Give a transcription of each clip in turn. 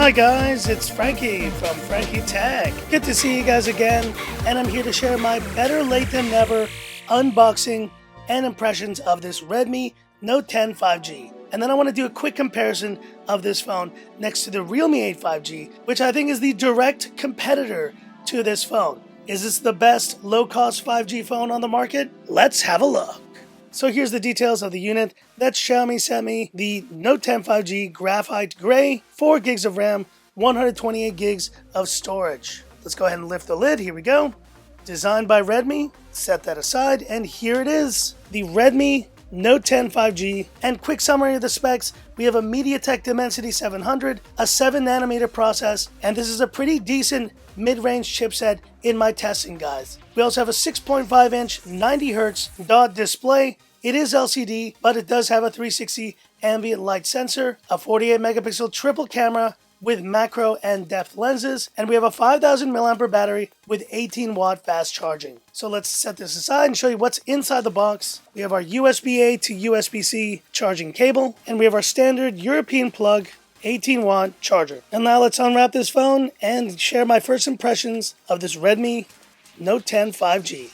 Hi guys, it's Frankie from Frankie Tech. Good to see you guys again, and I'm here to share my better late than never unboxing and impressions of this Redmi Note 10 5G. And then I want to do a quick comparison of this phone next to the Realme 8 5G, which I think is the direct competitor to this phone. Is this the best low-cost 5G phone on the market? Let's have a look. So here's the details of the unit that Xiaomi sent me. The Note 10 5G Graphite Gray, 4 gigs of RAM, 128 gigs of storage. Let's go ahead and lift the lid. Here we go. Designed by Redmi. Set that aside, and here it is. The Redmi Note 10 5G. And quick summary of the specs. We have a MediaTek Dimensity 700, a 7nm process, and this is a pretty decent mid-range chipset in my testing, guys. We also have a 6.5-inch 90Hz dot display. It is LCD, but it does have a 360 ambient light sensor, a 48-megapixel triple camera with macro and depth lenses, and we have a 5000 mAh battery with 18-watt fast charging. So let's set this aside and show you what's inside the box. We have our USB-A to USB-C charging cable, and we have our standard European plug 18-watt charger. And now let's unwrap this phone and share my first impressions of this Redmi Note 10 5G.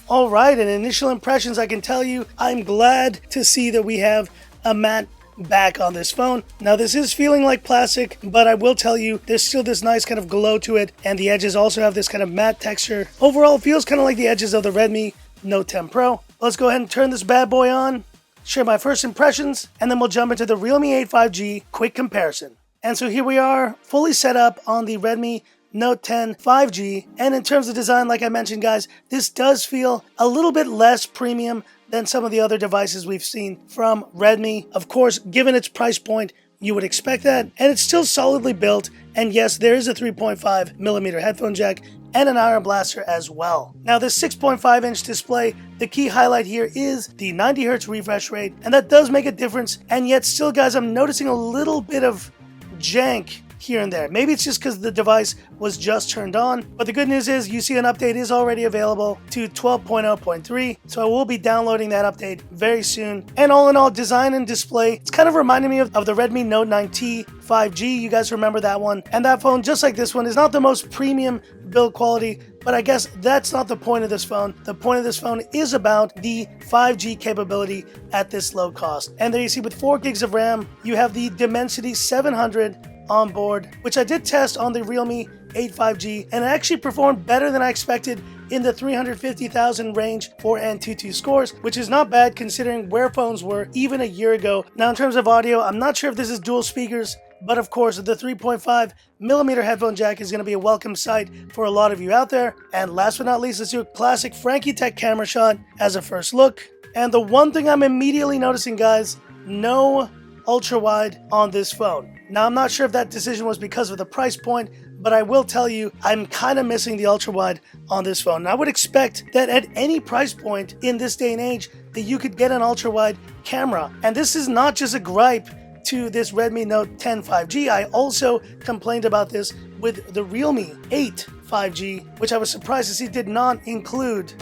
Alright, in initial impressions I can tell you I'm glad to see that we have a matte back on this phone. Now this is feeling like plastic, but I will tell you there's still this nice kind of glow to it, and the edges also have this kind of matte texture. Overall it feels kind of like the edges of the Redmi Note 10 Pro. Let's go ahead and turn this bad boy on, share my first impressions, and then we'll jump into the Realme 8 5G quick comparison. And so here we are, fully set up on the Redmi Note 10 5G, and in terms of design, like I mentioned guys, this does feel a little bit less premium than some of the other devices we've seen from Redmi. Of course, given its price point, you would expect that, and it's still solidly built, and yes, there is a 3.5mm headphone jack and an iron blaster as well. Now this 6.5-inch display, the key highlight here is the 90Hz refresh rate, and that does make a difference, and yet still guys, I'm noticing a little bit of jank here and there. Maybe it's just because the device was just turned on, but the good news is you see an update is already available to 12.0.3, so I will be downloading that update very soon. And all in all, design and display, it's kind of reminding me of the Redmi Note 9T 5G. You guys remember that one? And that phone, just like this one, is not the most premium build quality, but I guess that's not the point of this phone. The point of this phone is about the 5G capability at this low cost. And there you see with 4 gigs of RAM, you have the Dimensity 700 on board, which I did test on the Realme 8 5G, and it actually performed better than I expected in the 350,000 range for Antutu scores, which is not bad considering where phones were even a year ago. Now in terms of audio, I'm not sure if this is dual speakers, but of course the 3.5mm headphone jack is going to be a welcome sight for a lot of you out there. And last but not least, let's do a classic Frankie Tech camera shot as a first look. And the one thing I'm immediately noticing guys, no ultra wide on this phone. Now I'm not sure if that decision was because of the price point, but I will tell you I'm kind of missing the ultra wide on this phone. And I would expect that at any price point in this day and age that you could get an ultra wide camera. And this is not just a gripe to this Redmi Note 10 5G. I also complained about this with the Realme 8 5G, which I was surprised to see did not include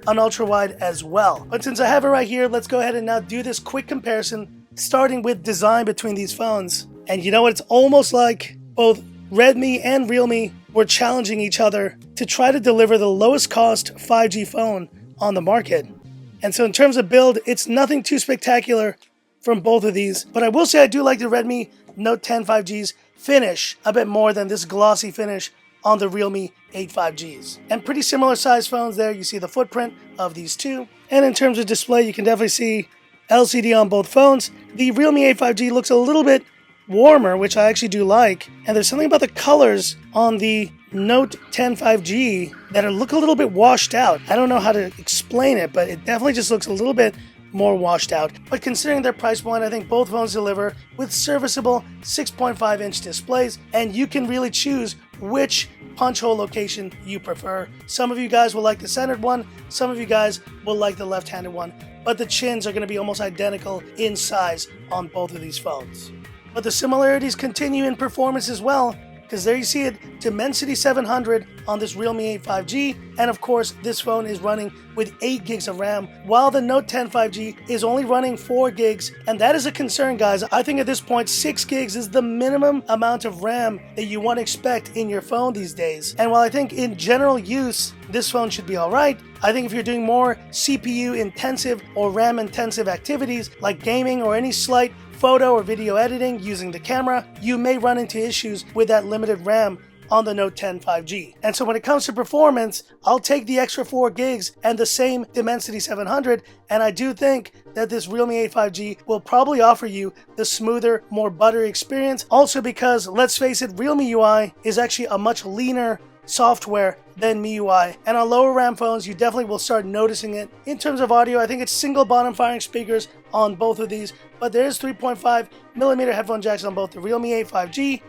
an ultra wide as well. But since I have it right here, let's go ahead and now do this quick comparison, starting with design between these phones. And you know what? It's almost like both Redmi and Realme were challenging each other to try to deliver the lowest cost 5G phone on the market. And so in terms of build, it's nothing too spectacular from both of these. But I will say I do like the Redmi Note 10 5G's finish a bit more than this glossy finish on the Realme 8 5Gs. And pretty similar size phones there. You see the footprint of these two. And in terms of display, you can definitely see LCD on both phones. The Realme 8 5G looks a little bit warmer, which I actually do like. And there's something about the colors on the Note 10 5G that look a little bit washed out. I don't know how to explain it, but it definitely just looks a little bit more washed out. But considering their price point, I think both phones deliver with serviceable 6.5-inch displays, and you can really choose which punch hole location you prefer. Some of you guys will like the centered one, some of you guys will like the left-handed one, but the chins are going to be almost identical in size on both of these phones. But the similarities continue in performance as well, because there you see it, Dimensity 700 on this Realme 8 5G, and of course this phone is running with 8 gigs of RAM, while the Note 10 5G is only running 4 gigs, and that is a concern, guys. I think at this point 6 gigs is the minimum amount of RAM that you want to expect in your phone these days. And while I think in general use this phone should be alright, I think if you're doing more CPU intensive or RAM intensive activities like gaming or any slight photo or video editing using the camera, you may run into issues with that limited RAM on the Note 10 5G. And so when it comes to performance, I'll take the extra 4 gigs and the same Dimensity 700, and I do think that this Realme 8 5G will probably offer you the smoother, more buttery experience. Also because, let's face it, Realme UI is actually a much leaner software than MIUI, and on lower RAM phones you definitely will start noticing it. In terms of audio, I think it's single bottom firing speakers on both of these, but there is 3.5mm headphone jacks on both the Realme 8 5G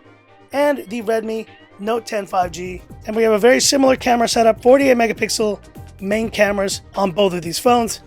and the Redmi Note 10 5G, and we have a very similar camera setup, 48 megapixel main cameras on both of these phones.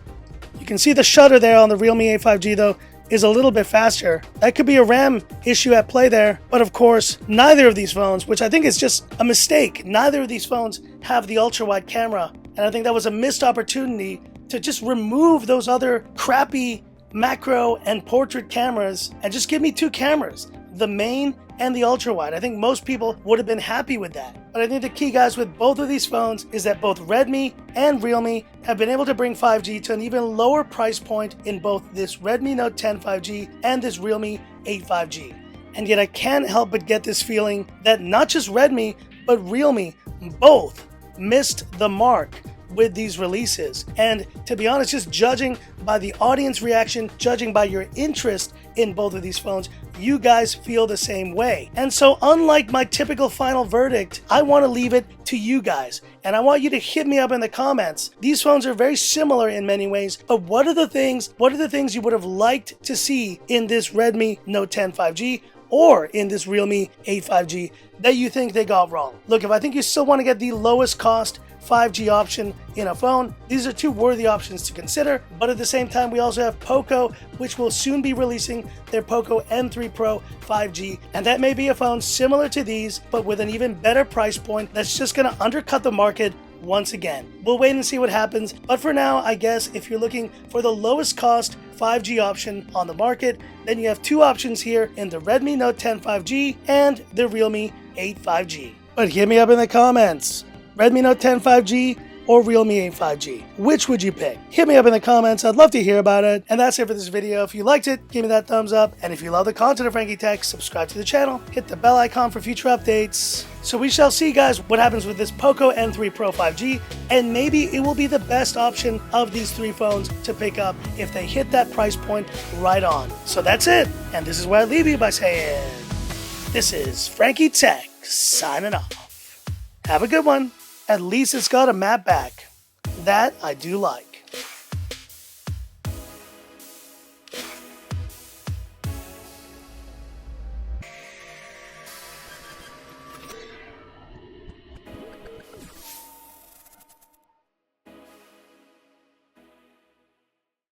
You can see the shutter there on the Realme 8 5G though is a little bit faster. That could be a RAM issue at play there, but of course neither of these phones, which I think is just a mistake, neither of these phones have the ultra wide camera, and I think that was a missed opportunity to just remove those other crappy macro and portrait cameras and just give me 2 cameras, the main and the ultra wide. I think most people would have been happy with that. But I think the key, guys, with both of these phones is that both Redmi and Realme have been able to bring 5G to an even lower price point in both this Redmi Note 10 5G and this Realme 8 5G. And yet I can't help but get this feeling that not just Redmi, but Realme both missed the mark with these releases. And to be honest, just judging by the audience reaction, judging by your interest in both of these phones, you guys feel the same way. And so unlike my typical final verdict, I want to leave it to you guys. And I want you to hit me up in the comments. These phones are very similar in many ways, but what are the things you would have liked to see in this Redmi Note 10 5G or in this Realme 8 5G that you think they got wrong? Look, if I think you still want to get the lowest cost 5G option in a phone, these are 2 worthy options to consider. But at the same time, we also have Poco, which will soon be releasing their Poco M3 Pro 5G, and that may be a phone similar to these but with an even better price point that's just going to undercut the market once again. We'll wait and see what happens, but for now, I guess if you're looking for the lowest cost 5G option on the market, then you have 2 options here in the Redmi Note 10 5G and the Realme 8 5G. But hit me up in the comments. Redmi Note 10 5G or Realme 8 5G? Which would you pick? Hit me up in the comments. I'd love to hear about it. And that's it for this video. If you liked it, give me that thumbs up. And if you love the content of Frankie Tech, subscribe to the channel. Hit the bell icon for future updates. So we shall see, guys, what happens with this Poco M3 Pro 5G. And maybe it will be the best option of these 3 phones to pick up if they hit that price point right on. So that's it. And this is where I leave you by saying, this is Frankie Tech signing off. Have a good one. At least it's got a matte back. That I do like.